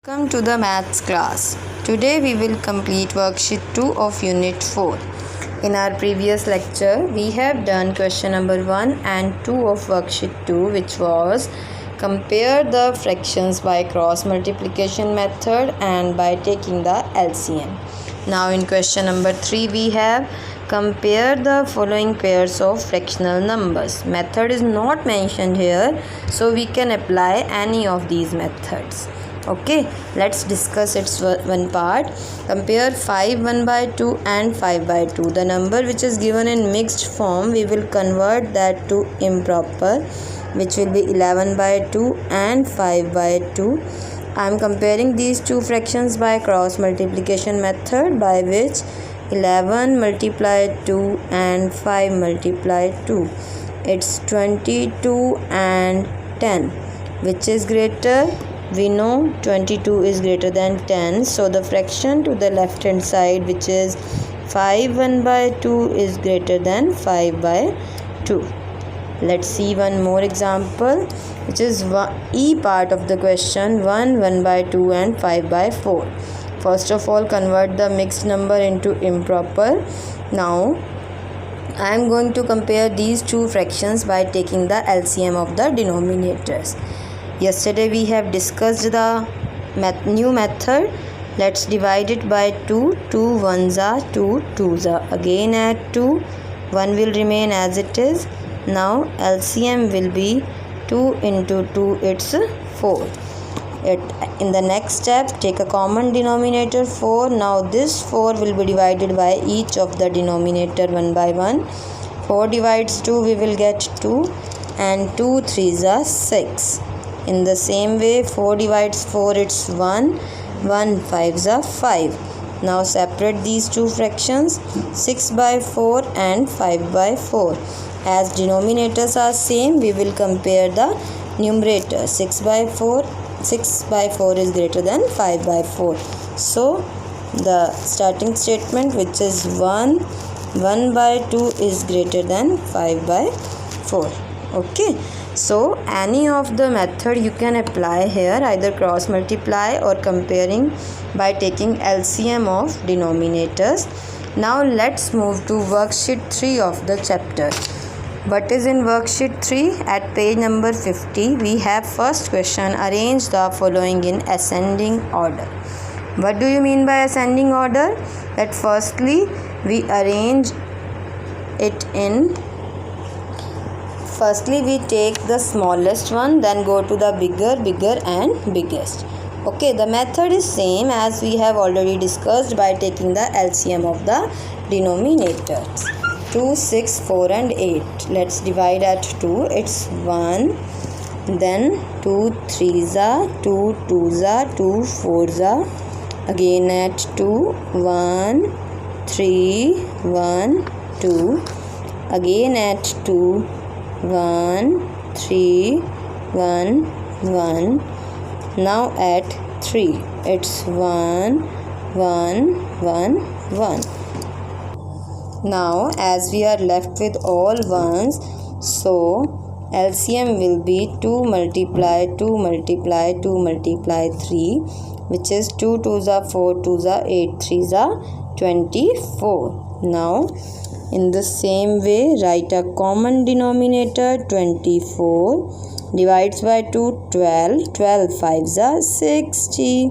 Welcome to the maths class. Today we will complete worksheet 2 of unit 4. In our previous lecture we have done question number 1 and 2 of worksheet 2, which was compare the fractions by cross multiplication method and by taking the LCM. Now in question number 3 we have compare the following pairs of fractional numbers. Method is not mentioned here, so we can apply any of these methods. Okay, let's discuss its one part. Compare 5 1 by 2 and 5 by 2. The number which is given in mixed form, we will convert that to improper, which will be 11 by 2 and 5 by 2. I am comparing these two fractions by cross multiplication method, by which 11 multiplied 2 and 5 multiplied 2. It's 22 and 10. Which is greater? We know 22 is greater than 10, so the fraction to the left hand side, which is 5 1 by 2, is greater than 5 by 2. Let's see one more example, which is E part of the question, 1 1 by 2 and 5 by 4. First of all, convert the mixed number into improper. Now I am going to compare these two fractions by taking the LCM of the denominators. Yesterday we have discussed the new method. Let's divide it by 2. 2 1s are 2 2s are. Again add 2. 1 will remain as it is. Now LCM will be 2 into 2. It's 4. In the next step, take a common denominator 4. Now this 4 will be divided by each of the denominator one by one. 4 divides 2, we will get 2, and 2 3s are 6. In the same way, 4 divides 4, it's 1. 1 5s are 5. Now separate these two fractions, 6 by 4 and 5 by 4. As denominators are same, we will compare the numerator. 6 by 4 is greater than 5 by 4. So the starting statement, which is 1 by 2, is greater than 5 by 4. Okay. So any of the method you can apply here, either cross multiply or comparing by taking LCM of denominators. Now let's move to worksheet 3 of the chapter. What is in worksheet 3? At page number 50, we have first question, arrange the following in ascending order. What do you mean by ascending order? That firstly we arrange it in Firstly, we take the smallest one, then go to the bigger and biggest. Okay, the method is same as we have already discussed by taking the LCM of the denominators. 2, 6, 4 and 8. Let's divide at 2. It's 1. Then 2 3s are, 2 2s are, 2 4s are. Again at 2. 1 3 1 2. Again at 2. 1 3 1 1. Now at 3, it's 1 1 1 1. Now as we are left with all ones, so LCM will be 2 multiply 2 multiply 2 multiply 3, which is 2 2s are 4, 2s are 8, 3s are 24. Now in the same way, write a common denominator. 24 divides by 2, 12. 12 5s are 60.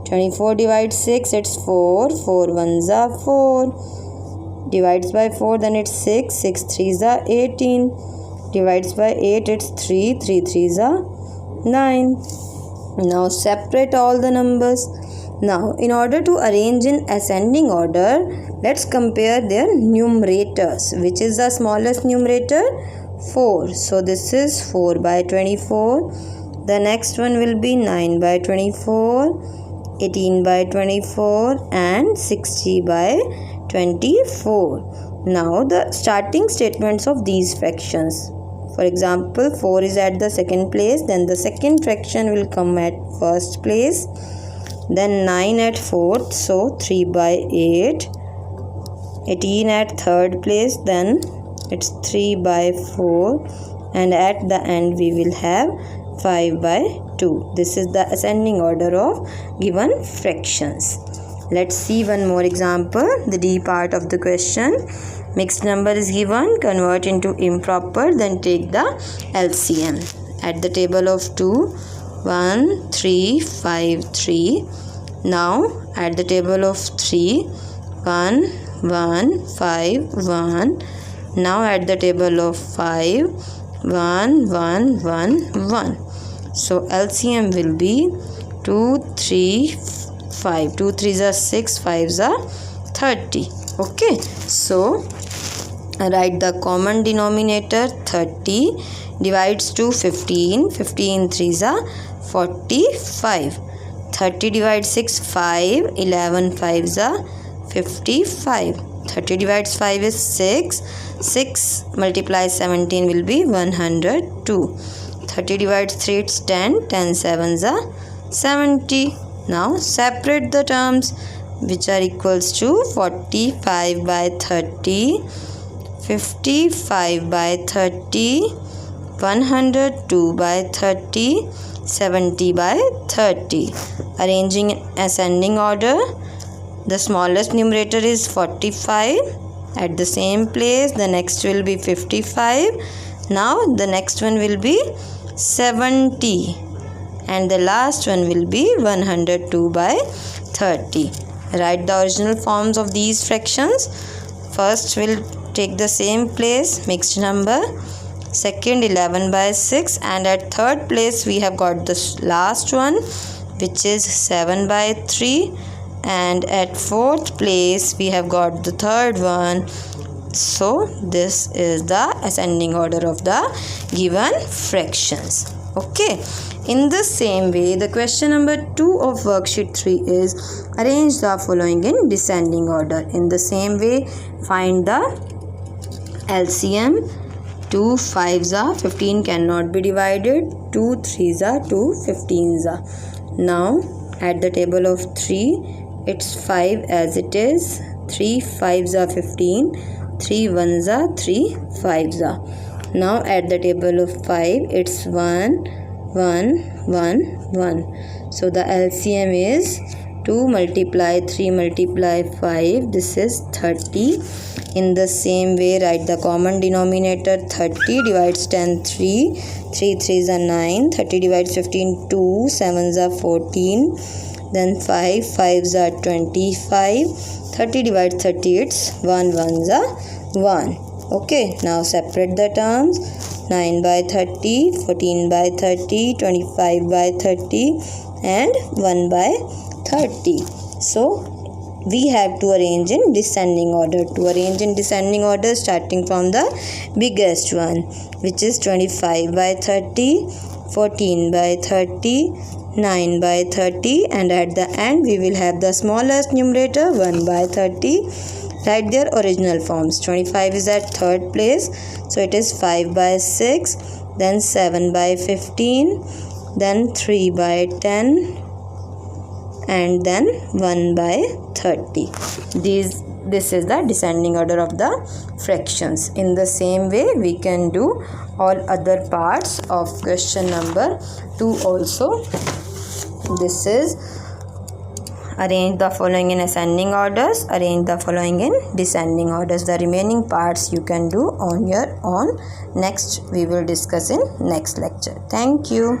24 divides 6, it's 4. 4 1s are 4. Divides by 4, then it's 6. 6 3s are 18. Divides by 8, it's 3. 3 3s are 9. Now separate all the numbers. Now, in order to arrange in ascending order, let's compare their numerators. Which is the smallest numerator? 4. So, this is 4 by 24. The next one will be 9 by 24, 18 by 24 and 60 by 24. Now, the starting statements of these fractions. For example, 4 is at the second place, then the second fraction will come at first place. Then 9 at 4th, so 3 by 8. 18 at third place, then it's 3 by 4. And at the end we will have 5 by 2. This is the ascending order of given fractions. Let's see one more example. The D part of the question. Mixed number is given. Convert into improper. Then take the LCM. At the table of 2, 1, 3, 5, 3. Now at the table of 3, 1, 1, 5, 1. Now at the table of 5, 1, 1, 1, 1. So LCM will be 2, 3, 5. 2 3s are 6, 5s are 30. Okay. So write the common denominator. 30 divides to 15. 15 3s are 45. 30 divides 6, 5. 11 5s are 55. 30 divides 5 is 6. 6 multiplies 17 will be 102. 30 divides 3 it's 10. 10 7s are 70. Now separate the terms, which are equals to 45 by 30, 55 by 30, 102 by 30, 70 by 30. Arranging in ascending order, the smallest numerator is 45. At the same place, the next will be 55. Now the next one will be 70. And the last one will be 102 by 30. Write the original forms of these fractions. First we'll take the same place, mixed number. Second 11 by 6. And at third place we have got the last one, which is 7 by 3. And at fourth place we have got the third one. So this is the ascending order of the given fractions. Okay. In the same way, the question number 2 of worksheet 3 is arrange the following in descending order. In the same way, find the LCM. 2 5s are 15 cannot be divided. 2 3s are 2 15s are. Now at the table of 3, it's 5 as it is. 3 5s are 15. 3 1s are 3 5s are. Now at the table of 5, it's 1 1 1 1. So the LCM is 2 multiply 3 multiply 5. This is 30. In the same way, write the common denominator. 30 divides 10 3. 3 3s are 9. 30 divides 15 2. 7s are 14. Then 5 5s are 25. 30 divides 30 it's 1 1s are 1. Okay. Now separate the terms. 9 by 30, 14 by 30, 25 by 30 and 1 by 30. So we have to arrange in descending order. To arrange in descending order, starting from the biggest one, which is 25 by 30, 14 by 30, 9 by 30, and at the end we will have the smallest numerator 1 by 30. Write their original forms. 25 is at third place, so it is 5 by 6, then 7 by 15, then 3 by 10, and then 1 by 30. This is the descending order of the fractions. In the same way, we can do all other parts of question number 2 also. This is arrange the following in ascending orders, arrange the following in descending orders. The remaining parts you can do on your own. Next we will discuss in next lecture. Thank you.